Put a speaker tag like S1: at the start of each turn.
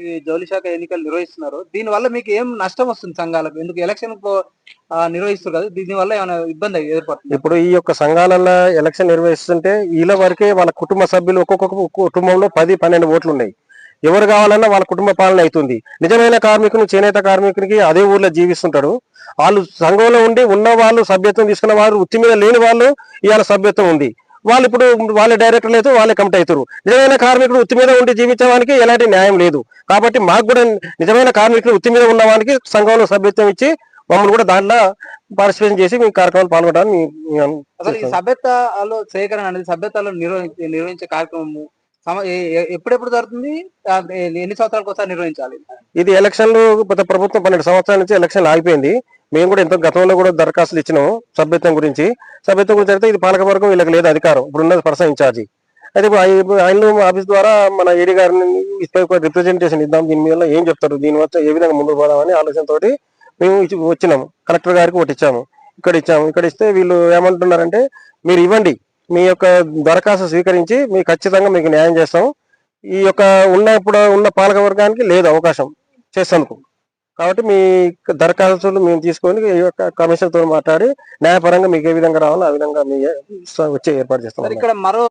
S1: ఈ జౌలి శాఖ ఎన్నికలు నిర్వహిస్తున్నారు. దీనివల్ల మీకు ఏం నష్టం వస్తుంది సంఘాలకు? ఎందుకు ఎలక్షన్ నిర్వహిస్తారు కదా! దీనివల్ల ఏమైనా ఇబ్బంది ఏర్పడుతుందా?
S2: ఇప్పుడు ఈ యొక్క సంఘాలలో ఎలక్షన్ నిర్వహిస్తుంటే వీళ్ళ వరకే వాళ్ళ కుటుంబ సభ్యులు ఒక్కొక్క కుటుంబంలో 10-12 ఓట్లు ఉన్నాయి. ఎవరు కావాలన్నా వాళ్ళ కుటుంబ పాలన అవుతుంది. నిజమైన కార్మికుని, చేనేత కార్మికునికి అదే ఊర్లో జీవిస్తుంటాడు. వాళ్ళు సంఘంలో ఉండి ఉన్న వాళ్ళు సభ్యత్వం తీసుకున్న వారు, వృత్తి మీద లేని వాళ్ళు ఇవాళ సభ్యత్వం ఉంది. వాళ్ళు ఇప్పుడు వాళ్ళే డైరెక్టర్లు అయితే వాళ్ళే కమిటీ అవుతారు. నిజమైన కార్మికుడు వృత్తి మీద ఉండి జీవించడానికి ఎలాంటి న్యాయం లేదు. కాబట్టి మాకు కూడా నిజమైన కార్మికుడు వృత్తి మీద ఉన్న వానికి సంఘంలో సభ్యత్వం ఇచ్చి మమ్మల్ని కూడా దాంట్లో పార్టిసిపేషన్ చేసి మీ కార్యక్రమాలు పాల్గొనడానికి
S1: అసలు ఈ సభ్యతలో సేకరణ అనేది సభ్యతలో నిర్వహించే కార్యక్రమం ఎప్పుడెప్పుడు జరుగుతుంది? ఎన్ని సంవత్సరాలకు ఒకసారి నిర్వహించాలి?
S2: ఇది ఎలక్షన్లు గత ప్రభుత్వం 12 సంవత్సరాల నుంచి ఎలక్షన్లు ఆగిపోయింది. మేము కూడా ఎంతో గతంలో కూడా దరఖాస్తులు ఇచ్చినాము సభ్యత్వం గురించి అయితే ఇది పాలకవర్గం వీళ్ళకి లేదు అధికారం. ఇప్పుడు ఉన్నది పర్సన్ ఇన్ఛార్జి. అయితే ఆయన ఆఫీస్ ద్వారా మన ఏడీ గారిని రిప్రజెంటేషన్ ఇద్దాం, దీని మీద ఏం చెప్తారు, దీని వల్ల ఏ విధంగా ముందుకు పోదామని ఆలోచనతోటి మేము వచ్చినాము. కలెక్టర్ గారికి ఒకటి ఇచ్చాము, ఇక్కడ ఇస్తే వీళ్ళు ఏమంటున్నారంటే మీరు ఇవ్వండి, మీ యొక్క దరఖాస్తు స్వీకరించి మీకు ఖచ్చితంగా మీకు న్యాయం చేస్తాం. ఈ యొక్క ఇప్పుడు ఉన్న పాలక వర్గానికి లేదు అవకాశం చేసేందుకు. కాబట్టి మీ దరఖాస్తులు మేము తీసుకొని ఈ యొక్క కమిషన్ తో మాట్లాడి న్యాయపరంగా మీకు ఏ విధంగా రావాలో ఆ విధంగా వచ్చే ఏర్పాటు చేస్తాం.
S1: ఇక్కడ మరో